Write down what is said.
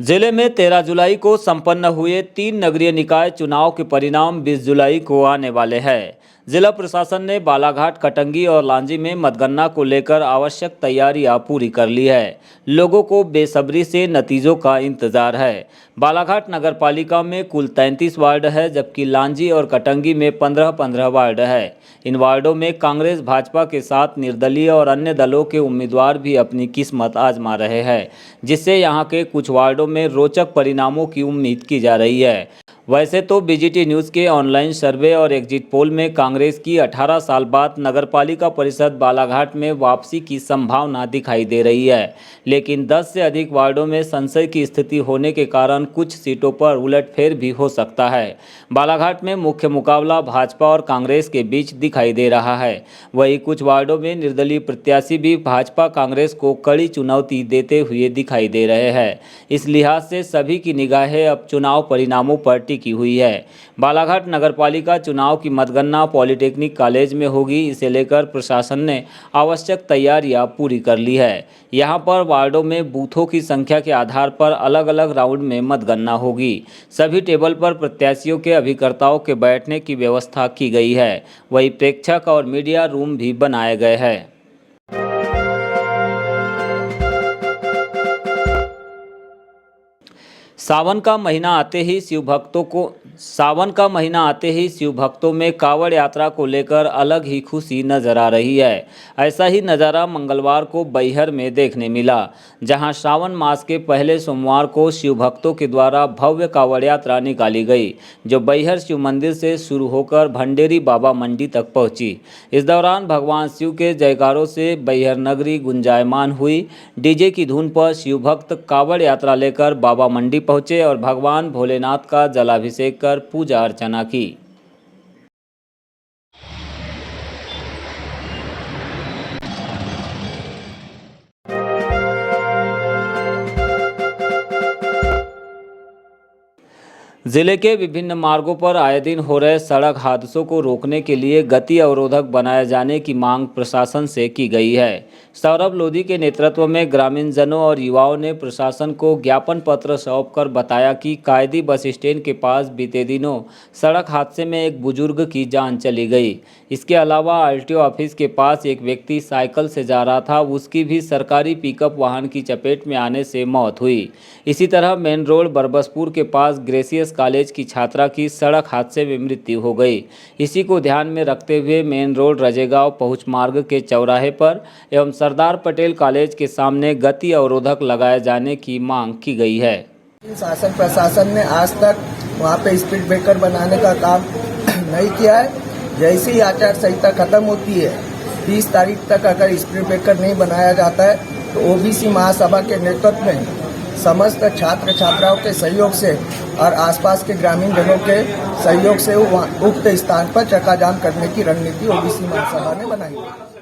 जिले में 13 जुलाई को संपन्न हुए 3 नगरीय निकाय चुनाव के परिणाम 20 जुलाई को आने वाले हैं। जिला प्रशासन ने बालाघाट, कटंगी और लांजी में मतगणना को लेकर आवश्यक तैयारियां पूरी कर ली है। लोगों को बेसब्री से नतीजों का इंतजार है। बालाघाट नगर पालिका में कुल 33 वार्ड है, जबकि लांजी और कटंगी में 15-15 वार्ड है। इन वार्डों में कांग्रेस, भाजपा के साथ निर्दलीय और अन्य दलों के उम्मीदवार भी अपनी किस्मत आजमा रहे हैं, जिससे यहां के कुछ वार्डों में रोचक परिणामों की उम्मीद की जा रही है। वैसे तो बीजीटी न्यूज़ के ऑनलाइन सर्वे और एग्जिट पोल में कांग्रेस की 18 साल बाद नगरपालिका परिषद बालाघाट में वापसी की संभावना दिखाई दे रही है, लेकिन 10 से अधिक वार्डों में संशय की स्थिति होने के कारण कुछ सीटों पर उलटफेर भी हो सकता है। बालाघाट में मुख्य मुकाबला भाजपा और कांग्रेस के बीच दिखाई दे रहा है। वहीं कुछ वार्डों में निर्दलीय प्रत्याशी भी भाजपा कांग्रेस को कड़ी चुनौती देते हुए दिखाई दे रहे हैं। इस लिहाज से सभी की निगाहें अब चुनाव परिणामों पर टिकी हुई है। बालाघाट नगरपालिका चुनाव की मतगणना पॉलिटेक्निक कॉलेज में होगी। इसे लेकर प्रशासन ने आवश्यक तैयारियां पूरी कर ली है। यहां पर वार्डों में बूथों की संख्या के आधार पर अलग अलग राउंड में मतगणना होगी। सभी टेबल पर प्रत्याशियों के अभिकर्ताओं के बैठने की व्यवस्था की गई है। वहीं प्रेक्षक और मीडिया रूम भी बनाए गए हैं। सावन का महीना आते ही शिव भक्तों में कांवड़ यात्रा को लेकर अलग ही खुशी नजर आ रही है। ऐसा ही नज़ारा मंगलवार को बैहर में देखने मिला, जहां श्रावण मास के पहले सोमवार को शिव भक्तों के द्वारा भव्य कांवड़ यात्रा निकाली गई, जो बैहर शिव मंदिर से शुरू होकर भंडेरी बाबा मंडी तक पहुंची। इस दौरान भगवान शिव के जयकारों से बैहर नगरी गुंजायमान हुई। डीजे की धुन पर शिव भक्त कांवड़ यात्रा लेकर बाबा मंडी पहुंचे और भगवान भोलेनाथ का जलाभिषेक कर पूजा अर्चना की। जिले के विभिन्न मार्गों पर आए दिन हो रहे सड़क हादसों को रोकने के लिए गति अवरोधक बनाए जाने की मांग प्रशासन से की गई है। सौरभ लोधी के नेतृत्व में ग्रामीण जनों और युवाओं ने प्रशासन को ज्ञापन पत्र सौंपकर बताया कि कायदी बस स्टैंड के पास बीते दिनों सड़क हादसे में एक बुजुर्ग की जान चली गई। इसके अलावा आरटीओ ऑफिस के पास एक व्यक्ति साइकिल से जा रहा था, उसकी भी सरकारी पिकअप वाहन की चपेट में आने से मौत हुई। इसी तरह मेन रोड बरबसपुर के पास ग्रेसियस कॉलेज की छात्रा की सड़क हादसे में मृत्यु हो गई। इसी को ध्यान में रखते हुए मेन रोड रजेगांव पहुंच मार्ग के चौराहे पर एवं सरदार पटेल कॉलेज के सामने गति अवरोधक लगाए जाने की मांग की गई है। शासन प्रशासन ने आज तक वहां पे स्पीड ब्रेकर बनाने का काम नहीं किया है। जैसे ही आचार संहिता खत्म होती है 30 तारीख तक अगर स्पीड ब्रेकर नहीं बनाया जाता है तो ओबीसी महासभा के नेतृत्व में समस्त छात्र छात्राओं के सहयोग से और आसपास के ग्रामीण जनों के सहयोग से उक्त स्थान पर चक्का जाम करने की रणनीति ओबीसी महासभा ने बनाई है।